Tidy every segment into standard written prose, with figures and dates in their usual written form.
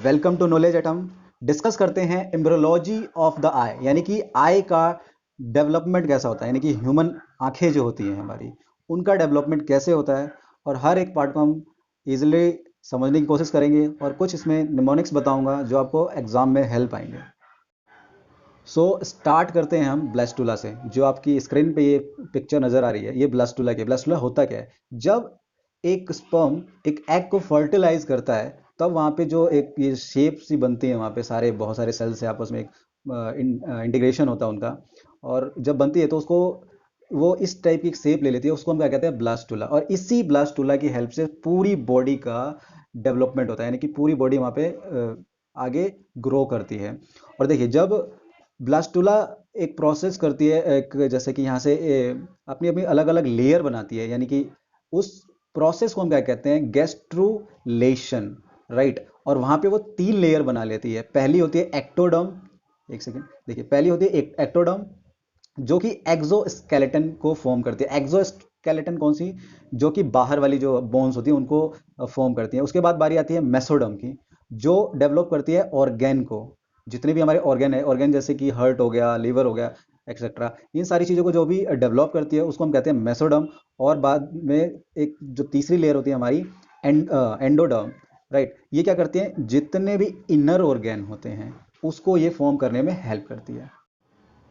Welcome to knowledge atom. Discuss करते हैं embryology of the आई, यानी कि आई का डेवलपमेंट कैसा होता है, यानी कि ह्यूमन आंखें जो होती हैं हमारी, उनका डेवलपमेंट कैसे होता है। और हर एक पार्ट को हम इजीली समझने की कोशिश करेंगे और कुछ इसमें निमोनिक्स बताऊंगा जो आपको एग्जाम में हेल्प आएंगे। सो स्टार्ट करते हैं हम ब्लास्टुला से। जो आपकी स्क्रीन पे ये पिक्चर नज़र आ रही है, ये ब्लास्टुला की। ब्लास्टुला होता क्या है? जब एक स्पर्म एक एग को फर्टिलाइज करता है, तब वहाँ पे जो एक ये शेप सी बनती है, वहाँ पे सारे बहुत सारे सेल्स से आपस में एक इंटीग्रेशन होता है उनका। और जब बनती है तो उसको वो इस टाइप की एक शेप ले लेती है, उसको हम क्या कहते हैं? ब्लास्टुला। और इसी ब्लास्टुला की हेल्प से पूरी बॉडी का डेवलपमेंट होता है, यानी कि पूरी बॉडी वहाँ पे आगे ग्रो करती है। और देखिए, जब ब्लास्टुला एक प्रोसेस करती है, एक जैसे कि यहाँ से अपनी अपनी अलग अलग लेयर बनाती है, यानी कि उस प्रोसेस को हम क्या कहते हैं? Gastrulation, right. और वहाँ पे वो 3 लेयर बना लेती है। पहली होती है एक्टोडर्म। एक सेकेंड, देखिए, पहली होती है एक्टोडर्म, जो कि एक्सोस्केलेटन को फॉर्म करती है। एक्सोस्केलेटन कौन सी? जो कि बाहर वाली जो बोन्स होती है उनको फॉर्म करती है। उसके बाद बारी आती है मेसोडर्म की, जो डेवलप करती है ऑर्गेन को। जितने भी हमारे ऑर्गेन है, ऑर्गेन जैसे कि हार्ट हो गया, लीवर हो गया, एक्सेट्रा, इन सारी चीज़ों को जो भी डेवलप करती है उसको हम कहते हैं मेसोडर्म। और बाद में एक जो तीसरी लेयर होती है हमारी, एंडोडर्म, राइट। ये क्या करती है? जितने भी इनर ऑर्गेन होते हैं उसको ये फॉर्म करने में हेल्प करती है।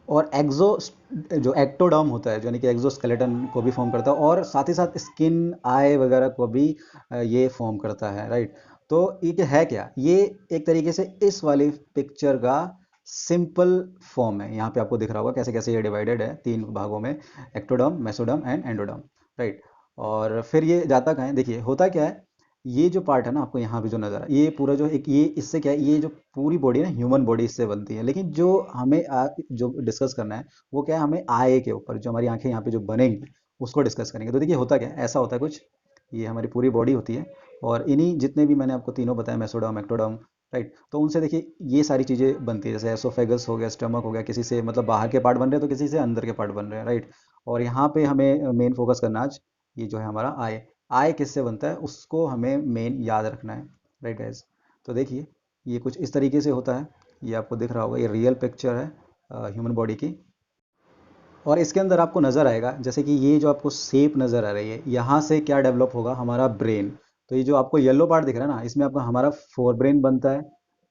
और एक्सो जो एक्टोडर्म होता है, यानी कि एक्सोस्केलेटन को भी फॉर्म करता है, और साथ ही साथ स्किन, आई वगैरह को भी ये फॉर्म करता है, राइट। तो ये है क्या? ये एक तरीके से इस वाली पिक्चर का सिंपल फॉर्म है। यहाँ पे आपको दिख रहा होगा कैसे कैसे ये डिवाइडेड है 3 भागों में: ectoderm, mesoderm and endoderm, right. और फिर ये जाता कहाँ है? देखिए, होता क्या है, ये जो पार्ट है ना, आपको यहाँ पे जो नजर आ ये पूरा जो एक, ये इससे क्या है, ये जो पूरी बॉडी है ना, ह्यूमन बॉडी इससे बनती है। लेकिन जो हमें जो डिस्कस करना है वो क्या है? हमें आई के ऊपर, जो हमारी आंखें यहाँ पे जो बनेंगी, उसको डिस्कस करेंगे। तो देखिए, होता क्या है, ऐसा होता है कुछ, ये हमारी पूरी बॉडी होती है। और इन्हीं जितने भी मैंने आपको तीनों बताया, मेसोडर्म, एक्टोडर्म, राइट, तो उनसे देखिए ये सारी चीज़ें बनती है। जैसे एसोफेगस हो गया, स्टमक हो गया, किसी से मतलब बाहर के पार्ट बन रहे हैं तो किसी से अंदर के पार्ट बन रहे हैं, राइट। और यहाँ पे हमें मेन फोकस करना आज, ये जो है हमारा आई। आई किससे बनता है उसको हमें मेन याद रखना है, राइट गाइज। तो देखिए, ये कुछ इस तरीके से होता है। ये आपको दिख रहा होगा, ये रियल पिक्चर है ह्यूमन बॉडी की। और इसके अंदर आपको नज़र आएगा, जैसे कि ये जो आपको शेप नज़र आ रही है, यहाँ से क्या डेवलप होगा? हमारा ब्रेन। तो ये जो आपको येलो पार्ट दिख रहा है ना, इसमें आपका हमारा फोर ब्रेन बनता है।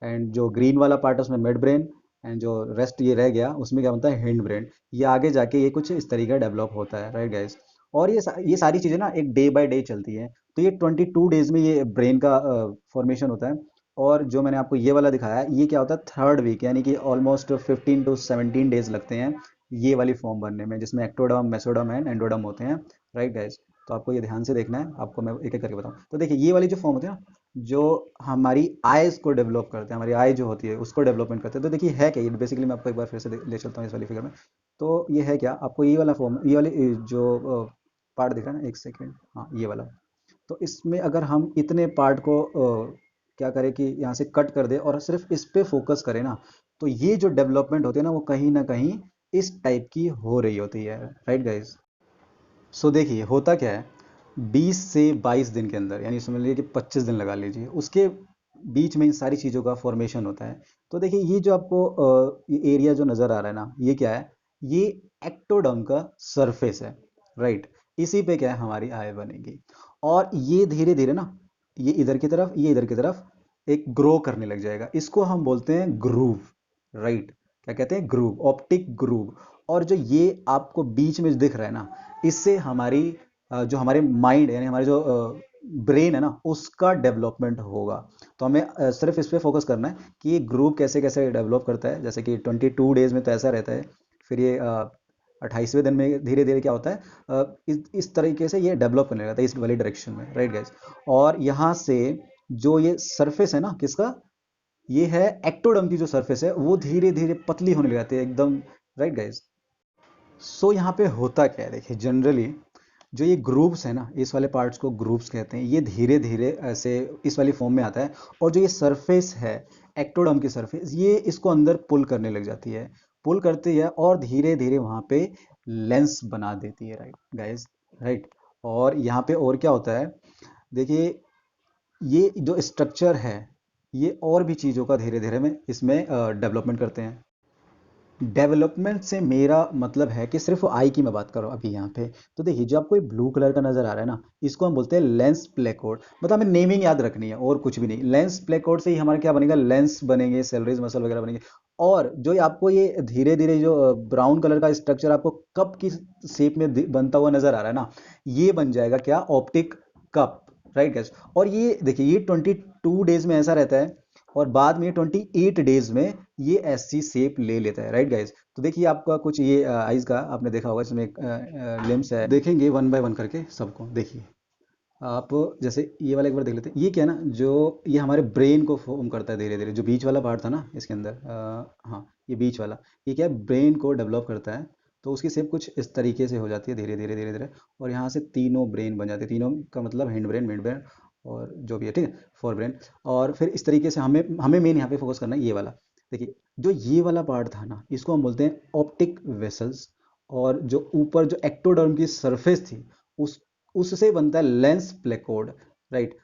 एंड जो ग्रीन वाला पार्ट है उसमें मिड ब्रेन। एंड जो रेस्ट ये रह गया उसमें क्या बनता है? Hind brain. ये आगे जाके ये कुछ इस तरीके डेवलप होता है, राइट गाइज। और ये सारी चीज़ें ना एक डे बाय डे चलती है। तो ये 22 डेज में ये ब्रेन का फॉर्मेशन होता है। और जो मैंने आपको ये वाला दिखाया है, ये क्या होता है? थर्ड वीक, यानी कि ऑलमोस्ट 15 to 17 डेज लगते हैं ये वाली फॉर्म बनने में, जिसमें एक्टोडर्म, मेसोडर्म एंड एंडोडर्म होते हैं, राइट गाइस। तो आपको ये ध्यान से देखना है, आपको मैं एक एक करके बताऊं। तो देखिए, ये वाली जो फॉर्म होती है ना, जो हमारी आईज को डेवलप करते हैं, हमारी आई जो होती है उसको डेवलपमेंट करते हैं। तो देखिए, है क्या ये? बेसिकली मैं आपको एक बार फिर से ले चलता हूँ इस वाली फिगर में। तो ये है क्या? आपको ये वाला फॉर्म, ये वाली जो पार्ट दिख रहा है ना, एक सेकेंड, हाँ, ये वाला। तो इसमें अगर हम इतने पार्ट को क्या करें कि यहाँ से कट कर दे और सिर्फ इस पे फोकस करें ना, तो ये जो डेवलपमेंट होती है ना कहीं इस टाइप की हो रही होती है, राइट गाइज। सो देखिए, होता क्या है, 20 से 22 दिन के अंदर, यानी समझ लीजिए कि 25 दिन लगा लीजिए, उसके बीच में इन सारी चीज़ों का फॉर्मेशन होता है। तो देखिए, ये जो आपको ये एरिया जो नज़र आ रहा है ना, ये क्या है? ये एक्टोडर्म का सरफेस है, राइट। इसी पे क्या है? हमारी आय बनेगी। और ये धीरे धीरे ना, ये इधर की तरफ, ये इधर की तरफ एक ग्रो करने लग जाएगा। इसको हम बोलते हैं ग्रूव, राइट। क्या कहते हैं? Groove, optic groove. और जो ये आपको बीच में दिख रहा है ना, इससे हमारी जो हमारे माइंड, यानी हमारे जो ब्रेन है ना, उसका डेवलपमेंट होगा। तो हमें सिर्फ इस पे फोकस करना है कि ये ग्रुप कैसे कैसे डेवलप करता है। जैसे कि 22 डेज में तो ऐसा रहता है। फिर ये 28वें दिन में धीरे धीरे क्या होता है, इस तरीके से ये डेवलप करने लगता है, इस वाली डायरेक्शन में, राइट गाइज। और यहाँ से जो ये सरफेस है ना, किसका? ये है एक्टोडर्म की जो सरफेस है, वो धीरे धीरे पतली होने लग जाती है एकदम, राइट गाइज। सो यहाँ पे होता क्या है, देखिए, जनरली जो ये ग्रुप्स है ना, इस वाले पार्ट्स को ग्रुप्स कहते हैं। ये धीरे धीरे ऐसे इस वाली फॉर्म में आता है। और जो ये सरफेस है, एक्टोडर्म की सरफेस, ये इसको अंदर पुल करने लग जाती है, पुल करती है और धीरे धीरे वहाँ पे लेंस बना देती है, राइट गाइस, राइट। और यहाँ पे और क्या होता है, देखिए, ये जो स्ट्रक्चर है, ये और भी चीज़ों का धीरे धीरे में इसमें डेवलपमेंट करते हैं। डेवलपमेंट से मेरा मतलब है कि सिर्फ आई की मैं बात कर रहा हूँ अभी यहाँ पे। तो देखिए जो आपको ये ब्लू कलर का नजर आ रहा है ना, इसको हम बोलते हैं लेंस प्लेकोड। मतलब हमें नेमिंग याद रखनी है और कुछ भी नहीं। लेंस प्लेकोड से ही हमारा क्या बनेगा, लेंस बनेंगे, सेलरीज मसल वगैरह बनेंगे। और जो ये आपको ये धीरे धीरे जो ब्राउन कलर का स्ट्रक्चर आपको कप की शेप में बनता हुआ नजर आ रहा है ना, ये बन जाएगा क्या, ऑप्टिक कप। Right gas. और ये देखिए ये 22 डेज में ऐसा रहता है, और बाद में 28 डेज में ये ऐसी शेप ले लेता है। Right guys. तो देखिए आपका कुछ ये आइज का आपने देखा होगा, इसमें एक लिम्स है, देखेंगे वन बाय वन करके सबको। देखिए आप, जैसे ये वाला एक बार देख लेते हैं। ये क्या है ना, जो ये हमारे ब्रेन को फॉर्म करता है धीरे धीरे। जो बीच वाला पार्ट था ना इसके अंदर, हाँ ये बीच वाला, ये क्या है, ब्रेन को डेवलप करता है। तो उसकी शेप कुछ इस तरीके से हो जाती है धीरे धीरे धीरे धीरे। और यहाँ से तीनों ब्रेन बन जाते हैं। तीनों का मतलब हैंड ब्रेन, मिड ब्रेन, और जो भी है, ठीक है, फोर ब्रेन। और फिर इस तरीके से हमें हमें मेन यहाँ पे फोकस करना है ये वाला। देखिए जो ये वाला पार्ट था ना, इसको हम बोलते हैं ऑप्टिक वेसल्स। और जो ऊपर जो एक्टोडर्म की सरफेस थी, उस उससे बनता है लेंस प्लेकोड। राइट।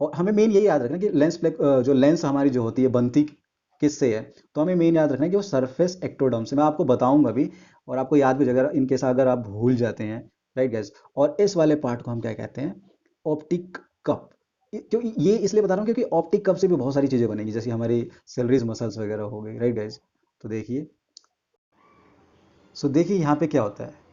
और हमें मेन यही याद रखना है कि जो लेंस हमारी जो होती है बनती किससे है। तो हमें मेन याद रखना है कि वो सरफेस एक्टोडर्म से। मैं आपको बताऊंगा भी, और आपको याद भी अगर इनकेस अगर आप भूल जाते हैं। Right gas. और इस वाले पार्ट को हम क्या कहते हैं, ऑप्टिक कप। क्यों ये इसलिए बता रहा हूँ क्योंकि ऑप्टिक कप से भी बहुत सारी चीजें बनेंगी, जैसे हमारी सेलरीज मसल्स वगैरह हो गई। Right guys. तो देखिए, सो देखिए यहाँ पे क्या होता है।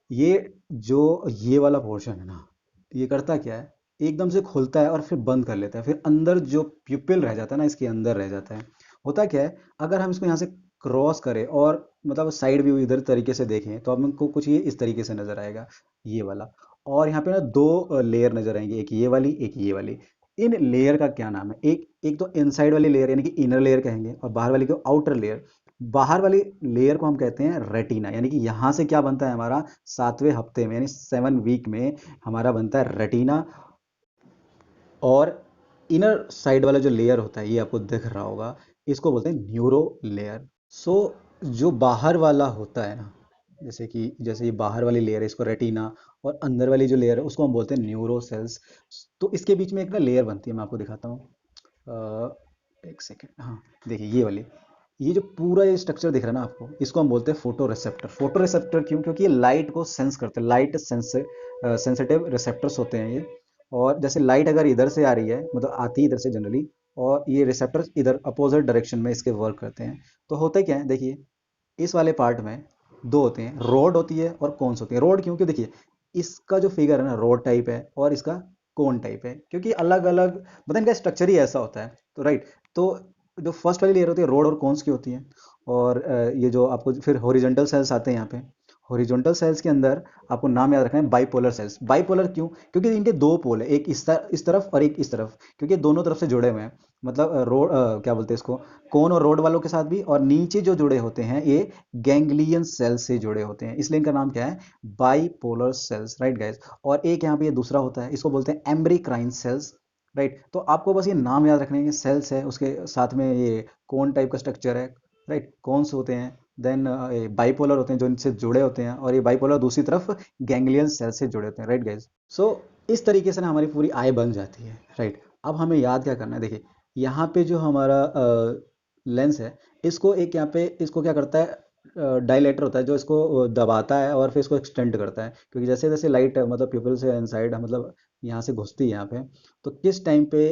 ये जो ये वाला पोर्शन है ना, ये करता क्या है, एकदम से खुलता है और फिर बंद कर लेता है। फिर अंदर जो प्यूपिल रह जाता है ना, इसके अंदर रह जाता है। होता क्या है, अगर हम इसको यहाँ से क्रॉस करें और मतलब साइड व्यू इधर तरीके से देखें, तो हमको कुछ ये इस तरीके से नजर आएगा, ये वाला। और यहाँ पे ना दो लेयर नजर आएंगी, एक ये वाली एक ये वाली। इन लेयर का क्या नाम है, एक एक तो इनसाइड वाली लेयर यानी कि इनर लेयर कहेंगे, और बाहर वाली को आउटर लेयर। बाहर वाली लेयर को हम कहते हैं रेटिना। यानी कि यहाँ से क्या बनता है हमारा, 7वें हफ्ते में यानी 7 वीक में हमारा बनता है रेटिना। और इनर साइड वाला जो लेयर होता है, ये आपको दिख रहा होगा, इसको बोलते हैं न्यूरो लेयर। सो जो बाहर वाला होता है ना, जैसे ये बाहर वाली लेयर है, इसको रेटिना। और अंदर वाली जो लेयर है उसको हम बोलते हैं न्यूरो सेल्स। तो इसके बीच में एक ना लेयर बनती है, मैं आपको दिखाता हूँ। एक सेकेंड, हाँ। देखिए ये वाली, ये जो पूरा ये स्ट्रक्चर दिख रहा है ना आपको, इसको हम बोलते हैं फोटो रिसेप्टर। फोटो रिसेप्टर क्यों, क्योंकि ये लाइट को सेंस करते हैं। लाइट सेंसिटिव रिसेप्टर्स होते हैं ये। और जैसे लाइट अगर इधर से आ रही है, मतलब आती है इधर से जनरली, और ये रिसेप्टर्स इधर अपोजिट डायरेक्शन में इसके वर्क करते हैं। तो होता क्या है, देखिए इस वाले पार्ट में दो होते हैं, रोड होती है और कोन्स होती है। रोड क्योंकि देखिए इसका जो फिगर है ना, रोड टाइप है, और इसका कोन टाइप है, क्योंकि अलग अलग मतलब इनका स्ट्रक्चर ही ऐसा होता है। तो राइट। तो जो फर्स्ट वाली लेयर होती है रोड और कोन्स की होती है। और ये जो आपको फिर हॉरिजॉन्टल सेल्स आते हैं यहाँ पे। हॉरिजॉन्टल सेल्स के अंदर आपको नाम याद रखना है, बाइपोलर सेल्स। बाइपोलर क्यों, क्योंकि इनके दो पोल है, एक इस तरफ और एक इस तरफ, क्योंकि ये दोनों तरफ से जुड़े हुए हैं। मतलब रोड, क्या बोलते हैं इसको, कोन और रोड वालों के साथ भी। और नीचे जो जुड़े होते हैं ये गैंग्लियन सेल से जुड़े होते हैं, इसलिए इनका नाम क्या है, बाइपोलर सेल्स। Right guys. और एक यहाँ पे ये दूसरा होता है, इसको बोलते हैं एम्ब्रीक्राइन सेल्स। राइट। तो आपको बस ये नाम याद रखने हैं, सेल्स है, उसके साथ में ये कोन टाइप का स्ट्रक्चर है। राइट। कॉन्स होते हैं, देन बाइपोलर होते हैं जो इनसे जुड़े होते हैं, और ये बाइपोलर दूसरी तरफ गैंग्लियन सेल से जुड़े होते हैं। Right guys. सो इस तरीके से ना हमारी पूरी आई बन जाती है। राइट। अब हमें याद क्या करना है, देखिए यहाँ पे जो हमारा लेंस है, इसको एक यहाँ पे इसको क्या करता है, डायलेटर होता है जो इसको दबाता है और फिर इसको एक्सटेंड करता है। क्योंकि जैसे जैसे लाइट मतलब प्यूपिल से इनसाइड मतलब यहाँ से घुसती है यहाँ पे, तो किस टाइम पे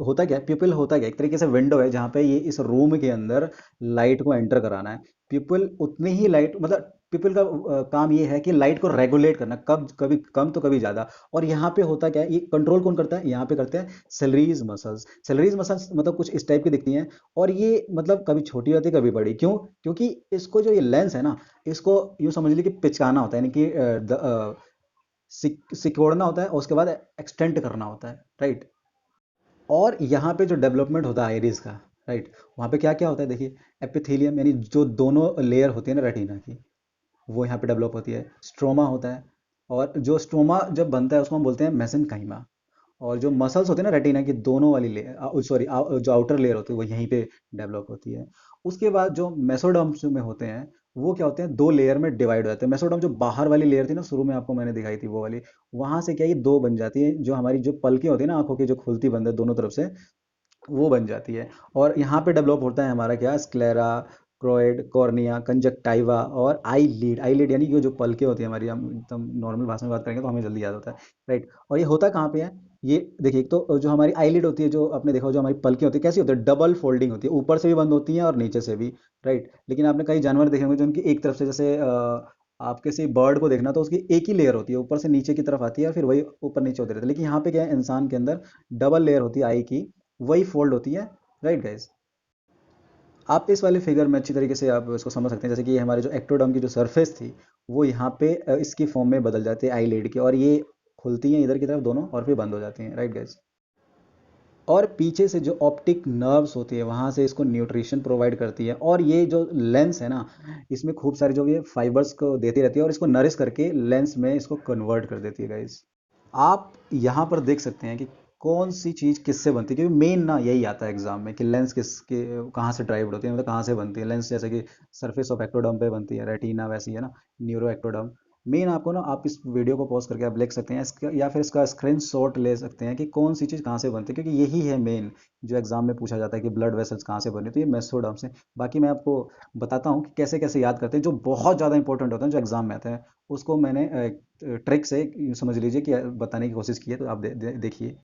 होता क्या है, प्यूपिल होता क्या है, एक तरीके से विंडो है जहाँ पे ये इस रूम के अंदर लाइट को एंटर कराना है। प्यूपिल उतनी ही लाइट मतलब प्यूपिल का काम ये है कि लाइट को रेगुलेट करना, कब कभी कम तो कभी ज़्यादा। और यहाँ पे होता क्या है, ये कंट्रोल कौन करता है, यहाँ पे करते हैं सेलरीज मसल्स। सेलरीज मसल्स मतलब कुछ इस टाइप की दिखती हैं। और ये मतलब कभी छोटी होती है कभी बड़ी, क्यों, क्योंकि इसको जो ये लेंस है ना, इसको यूँ समझ लीजिए कि पिचकाना होता है, यानी कि सिकोड़ना होता है, और उसके बाद एक्सटेंड करना होता है। राइट। और यहाँ पे जो डेवलपमेंट होता है आइरिस का, राइट, वहाँ पे क्या क्या होता है, देखिए एपिथेलियम यानी जो दोनों लेयर होती है ना रेटिना की, वो यहाँ पे डेवलप होती है। स्ट्रोमा होता है, और जो स्ट्रोमा जब बनता है उसको हम बोलते हैं मेसेनकाइमा। और जो मसल्स होते हैं ना रेटिना की दोनों वाली लेयर, सॉरी, जो आउटर लेयर होती है वो यहीं पे डेवलप होती है। उसके बाद जो मेसोडर्म्स में होते हैं, वो क्या होते हैं, दो लेयर में डिवाइड हो जाते हैं। मेसोडर्म जो बाहर वाली लेयर थी ना, शुरू में आपको मैंने दिखाई थी वो वाली, वहां से क्या ये दो बन जाती है। जो हमारी जो पलकें होती है ना आंखों की, जो खुलती बंद है दोनों तरफ से, वो बन जाती है। और यहाँ पे डेवलप होता है हमारा क्या, स्क्लेरा, क्रोइड, कॉर्निया, कंजक्टाइवा और आई लीड। आई लीड यानी कि वो जो पलके होती है हमारी, हम एकदम नॉर्मल भाषा में बात करेंगे तो हमें जल्दी याद होता है, राइट। और ये होता कहाँ पे है, ये देखिए, एक तो जो हमारी आई लीड होती है, जो आपने देखा हो, जो हमारी पलके होती है कैसी होती है, डबल फोल्डिंग होती है, ऊपर से भी बंद होती है और नीचे से भी, राइट। लेकिन आपने कई जानवर देखे होंगे जो उनकी एक तरफ से, जैसे आप किसी बर्ड को देखना तो उसकी एक ही लेयर होती है, ऊपर से नीचे की तरफ आती है और फिर वही ऊपर नीचे होते रहते हैं। लेकिन यहाँ पे क्या है, इंसान के अंदर डबल लेयर होती है आई की, वही फोल्ड होती है, राइट गाइज। आप इस वाले फिगर में अच्छी तरीके से आप इसको समझ सकते हैं, जैसे कि ये हमारे जो एक्टोडर्म की जो सरफेस थी, वो यहाँ पे इसकी फॉर्म में बदल जाती है आई लिड की, और ये खुलती हैं इधर की तरफ दोनों और फिर बंद हो जाती हैं, राइट गाइज। और पीछे से जो ऑप्टिक नर्व्स होती है वहाँ से इसको न्यूट्रिशन प्रोवाइड करती है, और ये जो लेंस है ना, इसमें खूब सारे जो ये फाइबर्स को देती रहती है और इसको नरिश करके लेंस में इसको कन्वर्ट कर देती है गाइज। आप यहाँ पर देख सकते हैं कि कौन सी चीज़ किससे बनती है, क्योंकि मेन ना यही आता है एग्जाम में कि लेंस किसके कहाँ से ड्राइव्ड होती है, मतलब कहाँ से बनती है लेंस, जैसे कि सरफेस ऑफ एक्टोडर्म पे बनती है, रेटिना वैसी है ना, न्यूरो एक्टोडर्म। मेन आपको ना, आप इस वीडियो को पॉज करके आप लिख सकते हैं इसका, या फिर इसका स्क्रीन शॉट ले सकते हैं कि कौन सी चीज़ कहाँ से बनती है, क्योंकि यही है मेन जो एग्जाम में पूछा जाता है कि ब्लड वेसल्स कहाँ से बने, तो ये मेसोडर्म से। बाकी मैं आपको बताता हूँ कि कैसे कैसे याद करते हैं, जो बहुत ज़्यादा इंपॉर्टेंट होता है जो एग्जाम में आते हैं, उसको मैंने ट्रिक से यूँ समझ लीजिए कि बताने की कोशिश की है, तो आप देखिए।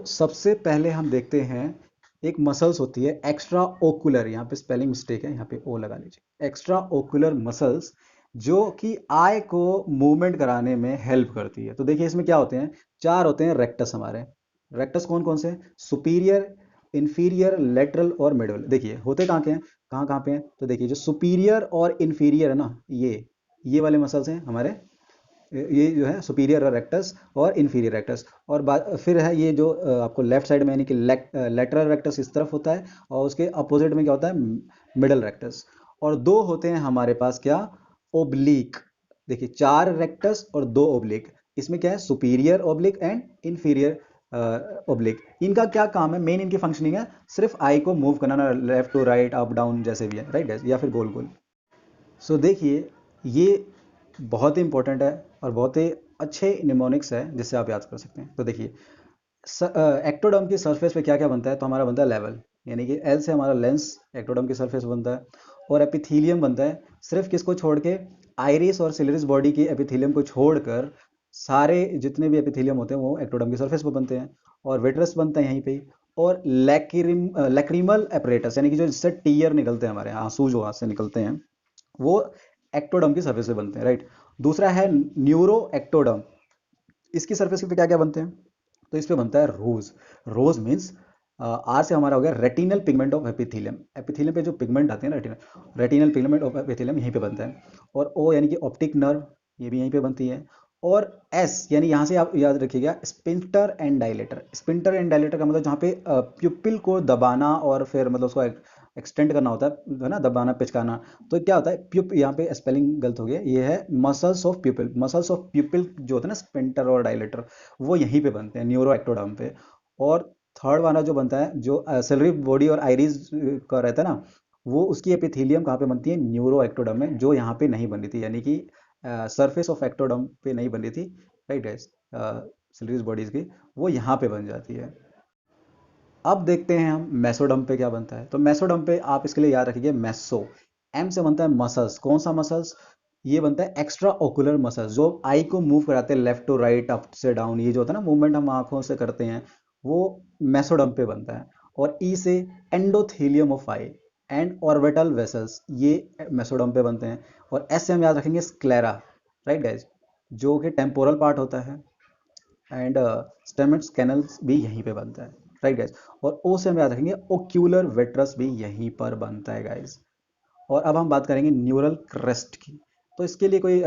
सबसे पहले हम देखते हैं, एक मसल्स होती है एक्स्ट्रा ओकुलर, यहाँ पे स्पेलिंग मिस्टेक है, यहाँ पे ओ लगा लीजिए, एक्स्ट्रा ओकुलर मसल्स, जो कि आई को मूवमेंट कराने में हेल्प करती है। तो देखिए इसमें क्या होते हैं, चार होते हैं रेक्टस हमारे। रेक्टस कौन कौन से, सुपीरियर, इंफीरियर, लेटरल और मिडल। देखिए होते कहाँ के हैं, कहाँ कहाँ पे हैं, तो देखिए जो सुपीरियर और इंफीरियर है ना, ये वाले मसल्स हैं हमारे, ये जो है सुपीरियर रेक्टस और इन्फीरियर रेक्टस। और फिर है ये जो आपको लेफ्ट साइड में, यानी कि लेटरल रेक्टस इस तरफ होता है, और उसके अपोजिट में क्या होता है, मिडल रेक्टस। और दो होते हैं हमारे पास क्या, ओब्लिक। देखिए चार रेक्टस और दो ओब्लिक, इसमें क्या है, superior oblique and inferior oblique. इनका क्या काम है, मेन इनकी फंक्शनिंग है सिर्फ आई को मूव करना ना, left to right, up down जैसे भी है, राइट, या फिर गोल गोल। देखिए ये बहुत ही इंपॉर्टेंट है और बहुत ही अच्छे निमोनिक्स है जिससे आप याद कर सकते हैं। तो देखिए एक्टोडर्म की सरफेस पे क्या क्या बनता है, तो हमारा बनता है लेवल, यानी कि एल से हमारा लेंस एक्टोडर्म की सरफेस बनता है। और एपिथीलियम बनता है, सिर्फ किसको छोड़ के, आइरिस और सिलरिस बॉडी के एपिथीलियम को छोड़कर सारे जितने भी एपिथीलियम होते हैं वो एक्टोडर्म की सरफेस पर बनते हैं। और विट्रस बनता है यहीं पे ही। और लैक्रीमल एपरेटस, यानी कि जो जिससे टीयर निकलते हैं, हमारे आंसू जो हाथ से निकलते हैं, वो एक्टोडर्म की सरफेस पे बनते हैं, राइट। दूसरा है न्यूरो एक्टोडर्म, इसकी सरफेस पे क्या क्या बनते हैं, तो इस पे बनता है रोज। रोज मीन्स, आर से हमारा हो गया retinal pigment of epithelium, epithelium पे जो पिगमेंट आते हैं ना, retinal retinal pigment of epithelium यहीं पे बनता है। और ओ यानी कि ऑप्टिक नर्व, ये भी यहीं पे बनती है। और एस यानी यहाँ से आप याद रखिएगा, sphincter and dilator. Sphincter and dilator का मतलब जहाँ पे प्यूपिल को दबाना और फिर मतलब उसको एक्सटेंड करना होता है ना, दबाना पिचकाना। तो क्या होता है, प्यूप, यहाँ पे स्पेलिंग गलत हो गया, ये है मसल्स ऑफ प्यूपिल। मसल्स ऑफ प्यूपिल जो होता है ना, स्पिंटर और डायलेटर, वो यहीं पे बनते हैं, न्यूरो एक्टोडर्म पे। और थर्ड वाला जो बनता है, जो सेलरी बॉडी और आइरिस का रहता है ना, वो उसकी एपिथीलियम कहाँ पे बनती है, न्यूरो एक्टोडर्म में, जो यहाँ पे नहीं बनी थी, यानी कि सरफेस ऑफ एक्टोडर्म पे नहीं बनी थी, राइट गाइस, सेलरीज बॉडीज की, वो यहाँ पे बन जाती है। अब देखते हैं हम मेसोडर्म पे क्या बनता है। तो मेसोडर्म पे आप इसके लिए याद रखिए, मेसो, एम से बनता है मसल्स। कौन सा मसल्स, ये बनता है एक्स्ट्रा ओकुलर मसल्स, जो आई को मूव कराते हैं लेफ्ट टू राइट, अप से डाउन, ये जो होता है ना मूवमेंट हम आंखों से करते हैं, वो मेसोडर्म पे बनता है। और ई से endothelium of I and orbital vessels, ये मेसोडर्म पे बनते हैं। और एस से हम याद रखेंगे स्क्लेरा, राइट गाइज, जो कि टेम्पोरल पार्ट होता है। एंड स्टेमेट्स कैनल्स भी यहीं पे बनता है, राइट गाइज। और ओ से हम याद रखेंगे ओक्यूलर वेट्रस भी यहीं पर बनता है गाइज। और अब हम बात करेंगे न्यूरल क्रेस्ट की। तो इसके लिए कोई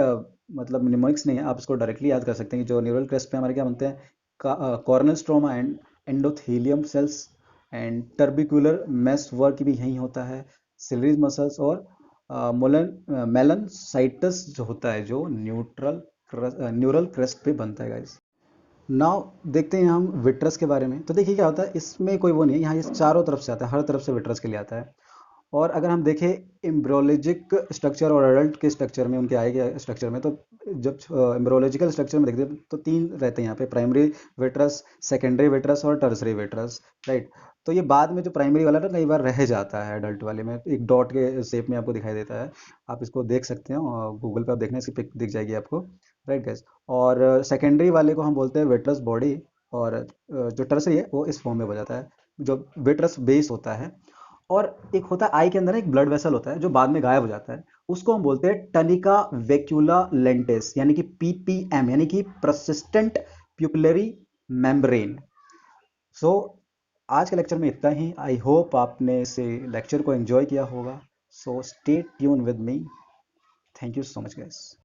मतलब निमोनिक्स नहीं है, आप इसको डायरेक्टली याद कर सकते हैं कि जो न्यूरल क्रेस्ट पे हमारे क्या बनते हैं, corneal stroma and endothelium cells and trabecular meshwork भी यहीं होता है। सिलरीज मसल्स और मोलन मेलन साइटस जो होता है, जो न्यूरल क्रेस्ट पे बनता है गाइज। नाउ देखते हैं हम विट्रस के बारे में। तो देखिए क्या होता है, इसमें कोई वो नहीं है, यहाँ ये चारों तरफ से आता है, हर तरफ से विट्रस के लिए आता है। और अगर हम देखें एम्ब्रियोलॉजिक स्ट्रक्चर और एडल्ट के स्ट्रक्चर में, उनके आए के स्ट्रक्चर में, तो जब एम्ब्रियोलॉजिकल स्ट्रक्चर में देखते हैं तो तीन रहते हैं यहाँ पे, प्राइमरी विट्रस, सेकेंडरी विट्रस और टर्सरी विट्रस, राइट। तो ये बाद में जो प्राइमरी वाला ना कई बार रह जाता है, एडल्ट वाले में एक डॉट के शेप में आपको दिखाई देता है। आप इसको देख सकते हैं और गूगल पे आप देखना, इसकी पिक दिख जाएगी आपको। Right gas. और सेकेंडरी वाले को हम बोलते हैं विट्रस बॉडी। और जो टर्सरी है वो इस फॉर्म में हो जाता है, जो विट्रस बेस होता है। और एक होता है आई के अंदर एक ब्लड वेसल होता है जो बाद में गायब हो जाता है, उसको हम बोलते हैं टनिका वेक्यूला लेंटिस, यानी कि पीपीएम, यानी कि परसिस्टेंट प्यूपिलरी मेम्ब्रेन। सो आज के लेक्चर में इतना ही। आई होप आपने इसे लेक्चर को एंजॉय किया होगा। So stay tune with me. Thank you so much guys.